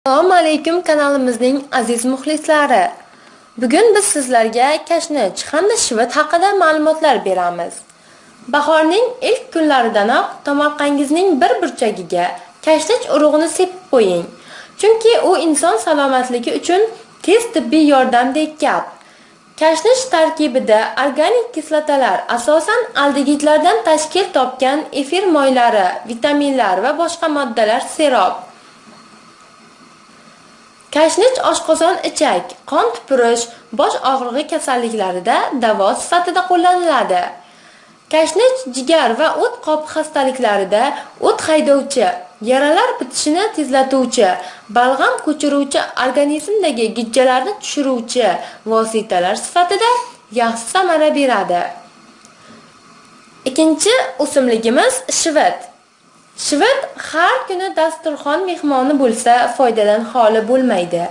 Assalomu alaykum kanalimizning aziz muxlislari. Bugun biz sizlarga kashnich hamda shivit haqida ma'lumotlar beramiz. Bahorning ilk kunlaridanoq tomorqangizning bir burchagiga kashnich urug'ini sepib qo'ying. Chunki u inson salomatligi uchun tez tibbiy yordamdek gap. Kashnich tarkibida organik kislotalar, asosan aldegidlardan tashkil topgan efir moylari, vitaminlar va boshqa moddalar serob. Kashnich oshqozon ichak, qon tupurish, bosh og'rig'i kasalliklarida davo sifatida qo'llaniladi. Kashnich jigar va o't qopi xastaliklarida o't haydovchi, yaralar bitishini tezlatuvchi, balg'am ko'chiruvchi, organizmdagi gijjalarni tushiruvchi vositalar sifatida yaxshi samara beradi. Ikkinchi o'simligimiz shivit. Shivit har kuni dasturxon mehmoni bo'lsa foydadan xoli bo'lmaydi.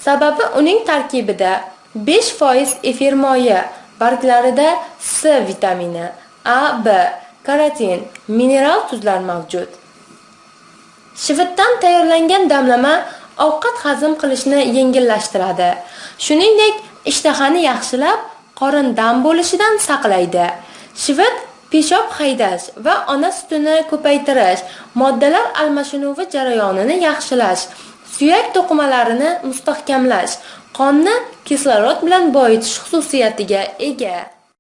Sababi uning tarkibida 5% efir moyi, barglarida C vitamini, A, B, karotin, mineral tuzlar mavjud. Shivitdan tayyorlangan damlama ovqat hazm qilishni yengillashtiradi. Shuningdek, ishtahani yaxshilab, qorin dam bo'lishidan saqlaydi. Shivit peshob haydash va ona sutini ko'paytirish, moddalar almashinuvi jarayonini yaxshilash, suyak to'qimalarini mustahkamlash, qonni kislorod bilan boyitish xususiyatiga ega.